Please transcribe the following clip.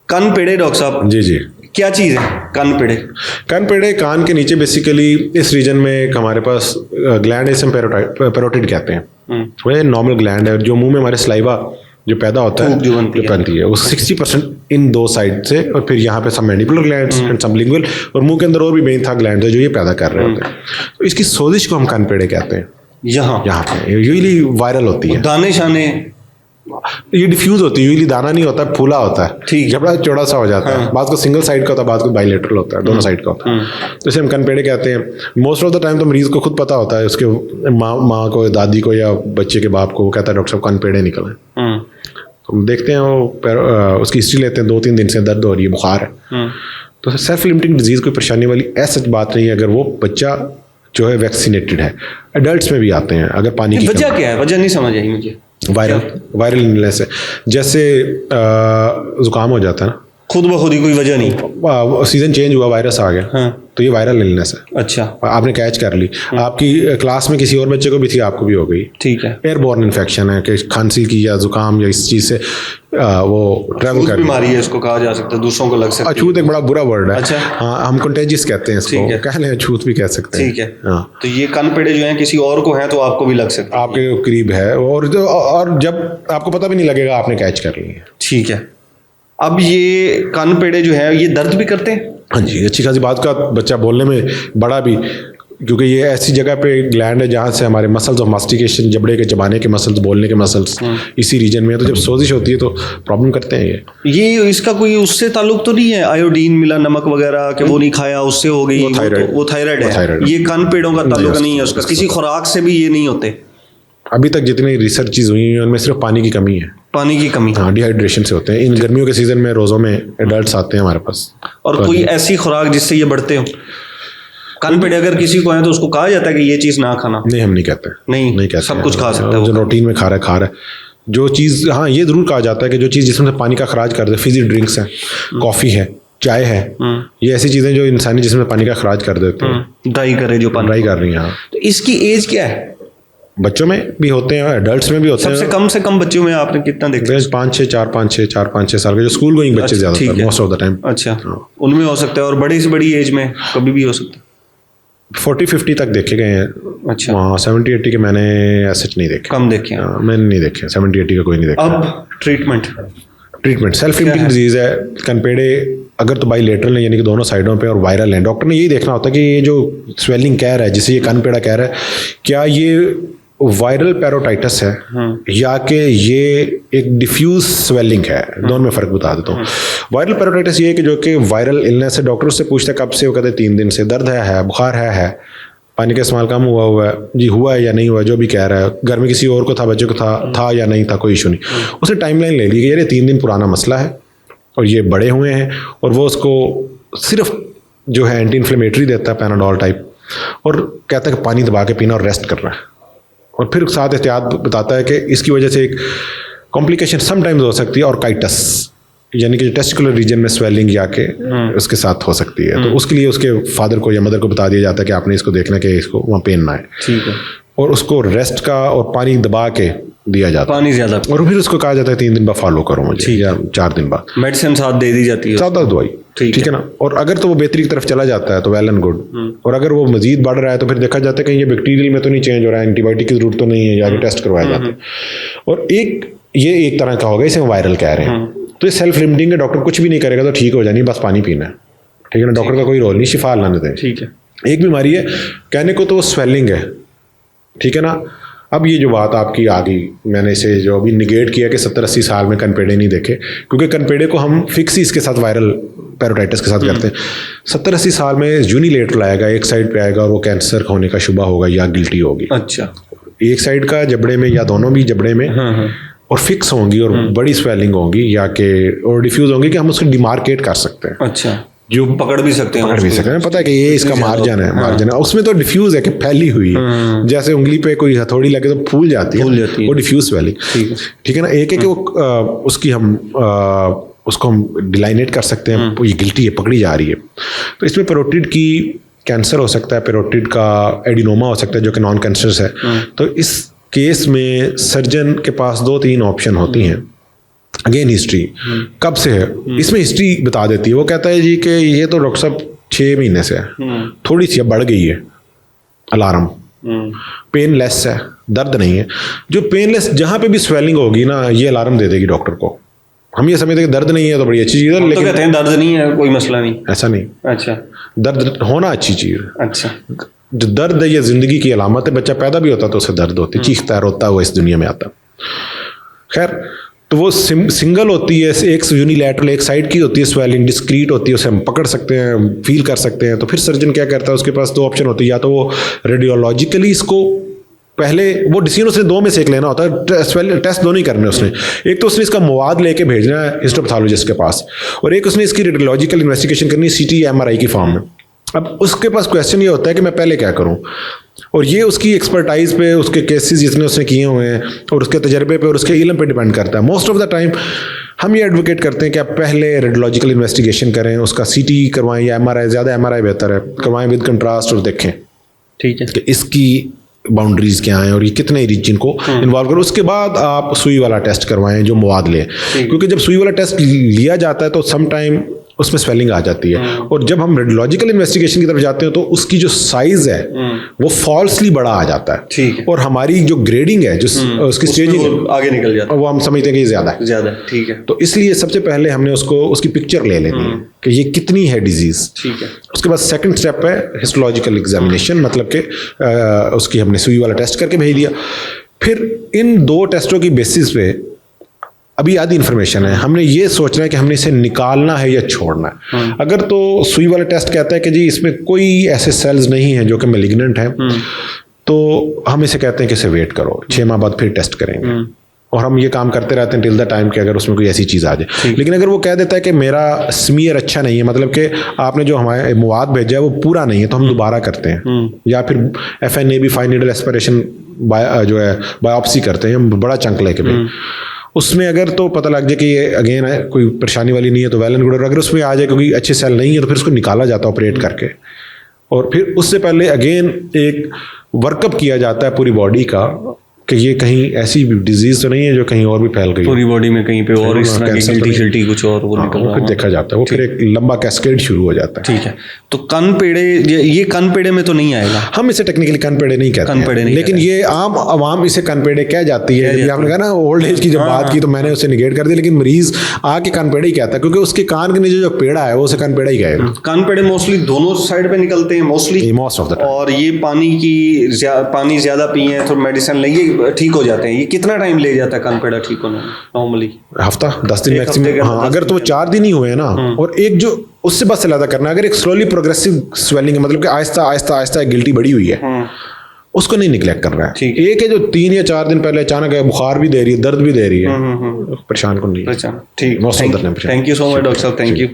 कान पेड़े डॉक्टर साहब? जी जी। क्या चीज़ है कान पेड़े? कान पेड़े कान के नीचे बेसिकली इस रीजन में एक हमारे पास ग्लैंड है, इसे पेरोटिड कहते हैं। वो नॉर्मल ग्लैंड है जो मुंह में हमारे सलाइवा जो पैदा होता है जो बनती है वो 60% इन दो साइड से, और फिर यहाँ पे सब मैंडिबुलर ग्लैंड्स एंड सब लिंगुअल, और मुंह के अंदर और भी मेन था ग्लैंड है जो ये पैदा कर रहे होते हैं। तो इसकी सोजिश को हम कान पेड़े कहते हैं। यहाँ पे यूजली वायरल होती है, दाने शाने ये डिफ्यूज होती है, यूजली दाना नहीं होता, फूला होता है, ठीक, जबड़ा चौड़ा सा हो जाता है। बाद को सिंगल साइड का होता है, बाद को बाइलेटरल होता है, दोनों साइड का होता है। तो इसे हम कनपेड़े कहते हैं। मोस्ट ऑफ द टाइम तो मरीज को खुद पता होता है, उसके माँ को, दादी को या बच्चे के बाप को, वो कहता है डॉक्टर साहब कनपेड़े निकले। तो हम देखते हैं वो उसकी हिस्ट्री लेते हैं, 2-3 दिन से दर्द हो रही है, बुखार है। तो सेल्फ लिमिटिंग डिजीज कोई परेशानी वाली ऐसी बात नहीं है अगर वो बच्चा जो है वैक्सीनेटेड है। एडल्ट्स में भी आते हैं अगर पानी की वजह क्या है? वजह नहीं समझ आई मुझे। वायरल इलनेस है, जैसे जुकाम हो जाता है ना, खुद ब खुद ही कोई वजह नहीं, सीजन चेंज हुआ, वायरस आ गया, तो ये वायरल इलनेस है। अच्छा, आपने कैच कर ली, आपकी क्लास में किसी और बच्चे को भी थी, आपको भी हो गई, ठीक है। एयरबोर्न इन्फेक्शन है कि खांसी की या जुकाम या इस चीज़ से वो ट्रैवल कर, बीमारी है इसको कहा जा सकता है, दूसरों को लग सकता है। अछूत एक बड़ा बुरा वर्ड है। अच्छा, हाँ, हम कंटेजियस कहते हैं इसको, कह लें अछूत भी कह सकते हैं। ठीक है। तो ये कनपेड़े जो हैं किसी और को हैं तो आपको भी लग सकता है, आपके करीब है, और जब आपको पता भी नहीं लगेगा आपने कैच कर लिया। ठीक है। अब ये कनपेड़े जो है ये दर्द भी करते हैं? हाँ जी, अच्छी खासी बात का, बच्चा बोलने में बड़ा भी, क्योंकि ये ऐसी जगह पे ग्लैंड है जहाँ से हमारे मसल्स ऑफ मास्टिकेशन, जबड़े के चबाने के मसल्स, बोलने के मसल्स इसी रीजन में है। तो जब सोजिश होती है तो प्रॉब्लम करते हैं ये इसका कोई उससे ताल्लुक तो नहीं है, आयोडीन मिला नमक वगैरह के वो नहीं खाया उससे हो गई? वो थायराइड है। ये कनपेड़ों का ताल्लुक नहीं है उसका, किसी खुराक से भी ये नहीं होते? अभी तक जितनी रिसर्च हुई है उनमें सिर्फ पानी की कमी है। पानी की कमी? हाँ, डिहाइड्रेशन से होते हैं। इन गर्मियों के सीजन में रोज़ों में एडल्ट्स आते हैं हमारे पास। और कोई ऐसी खुराक जिससे ये बढ़ते हो? कनपेड़े अगर किसी को है तो उसको कहा जाता है कि ये चीज़ ना खाना? नहीं, हम नहीं कहते। नहीं कहते, सब कुछ खा सकता है जो रूटीन में खा रहा है। जो चीज़, हाँ, ये ज़रूर कहा जाता है कि जो चीज़ जिसमें पानी का खराज कर दे, फिजी ड्रिंक्स है, कॉफ़ी है, चाय है, ये ऐसी चीज़ें जो इंसानी जिसमें पानी का खराज कर देते हैं, ड्राई करे, जो पानी ड्राई कर रही हैं। तो इसकी एज क्या है? बच्चों में भी होते हैं, एडल्ट्स में भी होते हैं। सबसे कम बच्चों में आपने कितना देखा? 4-5-6 साल के जो स्कूल गोइंग बच्चे ज़्यादातर, मोस्ट ऑफ द टाइम। अच्छा, उनमें हो सकता है, और बड़ी से बड़ी एज में कभी भी हो सकता है? 40-50 तक देखे गए हैं। अच्छा, 70-80 के मैंने ऐसे नहीं देखे, कम देखे हैं। मैंने नहीं देखे, 70-80 का कोई नहीं देखा। अब ट्रीटमेंट सेल्फ लिमिटिंग डिजीज है। कनपेड़े अगर तो बाइलेटरल है, यानी कि दोनों साइडों पे, और वायरल है, डॉक्टर ने यही देखना होता है कि ये जो स्वेलिंग कह रहा है, जिसे ये कनपेड़ा कह रहा है, क्या ये वायरल पेरोटाइटिस है या कि ये एक डिफ्यूज स्वेलिंग है। दोनों में फ़र्क बता देता हूँ। वायरल पेरोटाइटिस ये है कि जो कि वायरल इलनेस है, डॉक्टर उससे पूछता है कब से, वो कहते हैं 3 दिन से, दर्द है, बुखार है, पानी का इस्तेमाल कम हुआ है जी, हुआ है या नहीं हुआ, जो भी कह रहा है, घर में किसी और को था, बच्चे को था या नहीं था, कोई इशू नहीं। उसने टाइमलाइन ले ली कि ये 3 दिन पुराना मसला है और ये बड़े हुए हैं, और वो उसको सिर्फ जो है एंटी इन्फ्लेमेटरी देता है, पैनाडोल टाइप, और कहता है कि पानी दबा के पीना और रेस्ट करना है, और फिर साथ एहतियात बताता है कि इसकी वजह से एक कॉम्प्लिकेशन समटाइम्स हो सकती है, और काइटस यानी कि टेस्टिकुलर रीजन में स्वेलिंग या के उसके साथ हो सकती है। तो उसके लिए उसके फादर को या मदर को बता दिया जाता है कि आपने इसको देखना कि इसको वहाँ पेन ना है, ठीक है, और उसको रेस्ट का और पानी दबा के दिया जाता है, पानी ज़्यादा, और फिर उसको कहा जाता है 3 दिन बाद फॉलो करो मुझे, या 4 दिन बाद मेडिसिन साथ दे दी जाती है, ज़्यादा दवाई, ठीक है ना। और अगर तो वो बेहतरी की तरफ चला जाता है तो वेल एंड गुड, और अगर वो मजीद बढ़ रहा है तो फिर देखा जाता है कि ये बैक्टीरियल में तो नहीं चेंज हो रहा है, एंटीबायोटिक की जरूरत तो नहीं है, या टेस्ट करवाया जाता है। और ये एक तरह का होगा, इसे वायरल कह रहे हैं। तो ये सेल्फ लिमिटिंग है, डॉक्टर कुछ भी नहीं करेगा तो ठीक हो जानी, बस पानी पीना है, ठीक है ना, डॉक्टर का कोई रोल नहीं, शिफा लाने दें, ठीक है। एक बीमारी है कहने को तो वो स्वेलिंग है, ठीक है ना। अब ये जो बात आपकी आ गई, मैंने इसे जो अभी निगेट किया कि 70-80 साल में कनपेड़े नहीं देखे, क्योंकि कनपेड़े को हम फिक्स ही इसके साथ वायरल पेरोटाइटिस के साथ करते हैं। 70-80 साल में यूनिलेटरल आएगा, एक साइड पे आएगा, और वो कैंसर होने का शुबा होगा या गिल्टी होगी। अच्छा, एक साइड का जबड़े में या दोनों भी जबड़े में, और फिक्स होंगी और बड़ी स्वेलिंग होंगी या के और डिफ्यूज होंगी कि हम उसको डिमार्केट कर सकते हैं। अच्छा, जो पकड़ भी सकते हैं, पता है कि ये इसका मार्जिन है, उसमें तो डिफ्यूज है कि फैली हुई है, जैसे उंगली पे कोई हथौड़ी लगे तो फूल जाती है, वो डिफ्यूज स्वेलिंग, ठीक है ना। एक है कि वो उसकी हम उसको हम डिलाइनेट कर सकते हैं, ये गिल्टी है, पकड़ी जा रही है। तो इसमें पेरोटिड की कैंसर हो सकता है, पेरोटिड का एडिनोमा हो सकता है जो कि नॉन कैंसरस है। तो इस केस में सर्जन के पास 2-3 ऑप्शन होती हैं। अगेन हिस्ट्री कब से है, इसमें हिस्ट्री बता देती है। वो कहता है जी कि ये तो डॉक्टर साहब 6 महीने से है, थोड़ी सी बढ़ गई है अलार्म, पेनलेस है, दर्द नहीं है। जो पेनलेस जहाँ पे भी स्वेलिंग होगी ना, ये अलार्म दे देगी डॉक्टर को। हम ये समझते हैं कि दर्द नहीं है तो बड़ी अच्छी चीज़ है, लेकिन तो कहते हैं दर्द नहीं है कोई मसला नहीं, ऐसा नहीं। अच्छा, दर्द होना अच्छी चीज़ है। अच्छा, जो दर्द है ये जिंदगी की अलामत है। बच्चा पैदा भी होता तो उसे दर्द होती, चीखता है, रोता हुआ इस दुनिया में आता। खैर, तो वो सिंगल होती है, एक यूनिलैटरल, एक साइड की होती है स्वेलिंग, डिस्क्रीट होती है, उसे हम पकड़ सकते हैं, फील कर सकते हैं। तो फिर सर्जन क्या करता है, उसके पास 2 ऑप्शन होती है, या तो वो रेडियोलॉजिकली इसको पहले वो डिसीजन उसने 2 में से एक लेना होता है, टेस्ट दोनों ही करने उसने। एक तो उसने इसका मवाद लेके भेजना है हिस्टोपैथोलॉजिस्ट के पास, और एक उसने इसकी रेडियोलॉजिकल इन्वेस्टिगेशन करनी है CT या MRI की फॉर्म में। अब उसके पास क्वेश्चन ये होता है कि मैं पहले क्या करूं, और ये उसकी एक्सपर्टाइज पे, उसके केसेस जितने उसने किए हुए हैं और उसके तजर्बे पे और उसके इल्म पे डिपेंड करता है। मोस्ट ऑफ द टाइम हम ये एडवोकेट करते हैं कि आप पहले रेडियोलॉजिकल इन्वेस्टिगेशन करें, उसका CT करवाएं या MRI, ज़्यादा MRI बेहतर है, करवाएं विद कंट्रास्ट, और देखें ठीक है कि इसकी बाउंड्रीज क्या हैं और ये कितने रीजन को इन्वॉल्व करो। उसके बाद आप सुई वाला टेस्ट करवाएं, जो मवाद लें, क्योंकि जब सुई वाला टेस्ट लिया जाता है तो सम टाइम उसमें स्वेलिंग आ जाती है, और जब हम रेडियोलॉजिकल इन्वेस्टिगेशन की तरफ जाते हैं तो उसकी जो साइज है वो फॉल्सली बड़ा आ जाता है, ठीक है, और हमारी जो ग्रेडिंग है, जो उसकी स्टेजिंग आगे निकल जाता है, वो हम समझते हैं कि ये ज़्यादा, ठीक है। तो इसलिए सबसे पहले हमने उसको उसकी पिक्चर ले लेनी है कि ये कितनी है डिजीज, ठीक है। उसके बाद सेकंड स्टेप है हिस्टोलॉजिकल एग्जामिनेशन, मतलब कि उसकी हमने सुई वाला टेस्ट करके भेज दिया। फिर इन 2 टेस्टों की बेसिस पे अभी आधी इन्फॉर्मेशन है, हमने ये सोचना है कि हमने इसे निकालना है या छोड़ना है। अगर तो सुई वाला टेस्ट कहता है कि जी इसमें कोई ऐसे सेल्स नहीं हैं जो कि मैलिग्नेंट हैं, तो हम इसे कहते हैं कि इसे वेट करो, 6 माह बाद फिर टेस्ट करेंगे, और हम ये काम करते रहते हैं टिल द टाइम कि अगर उसमें कोई ऐसी चीज़ आ जाए। लेकिन अगर वो कह देता है कि मेरा स्मीयर अच्छा नहीं है, मतलब कि आपने जो हमारे मवाद भेजा है वो पूरा नहीं है, तो हम दोबारा करते हैं, या फिर FNAB फाइन नीडल एस्पिरेशन जो है बायोप्सी करते हैं, हम बड़ा चंक लेके भाई उसमें अगर तो पता लग जाए कि ये अगेन है कोई परेशानी वाली नहीं है तो वेल एंड गुड, और अगर उसमें आ जाए क्योंकि अच्छे सेल नहीं है तो फिर उसको निकाला जाता है ऑपरेट करके, और फिर उससे पहले अगेन एक वर्कअप किया जाता है पूरी बॉडी का कि ये कहीं ऐसी डिजीज तो नहीं है जो कहीं और भी फैल गई पूरी बॉडी में, कहीं पे और इस तरह की गिल्टी कुछ और वो निकल रहा है, फिर देखा जाता है, वो फिर एक लंबा कैस्केड शुरू हो जाता है। ठीक है, तो कन पेड़े, ये कन पेड़े में तो नहीं आएगा, हम इसे टेक्निकली कन पेड़े नहीं कहते, कन पेड़े नहीं, लेकिन ये आम आवाम इसे कन पेड़े कह जाती है। जब आपने कहा ना ओल्ड एज की जब बात की तो मैंने उसे निगेट कर दिया, लेकिन मरीज आके कन पेड़े ही कहता है, क्योंकि उसके कान के नीचे जो पेड़ा है वो उसे कन पेड़ा ही कहेगा। कन पेड़े मोस्टली दोनों साइड पे निकलते हैं, मोस्ट ऑफ द, और ये पानी ज्यादा पिए तो मेडिसिन लेंगे ठीक हो जाते हैं। ये कितना टाइम ले जाता है कान पेड़ा ठीक होने में? नॉर्मली हफ्ता 10 दिन मैक्सिमम। हाँ, अगर तो 4 दिन ही हुए ना, और एक जो उससे बस ज्यादा करना, अगर एक स्लोली प्रोग्रेसिव स्वेलिंग है, मतलब कि आहिस्ता आहिस्ता आहिस्ता गिल्टी बड़ी हुई है, उसको नहीं निगलेक्ट कर रहा है। एक है जो 3 या 4 दिन पहले अचानक है, बुखार भी दे रही है, दर्द भी दे रही है, परेशान को नहीं। ठीक, thank you so much doctor साहब, थैंक यू।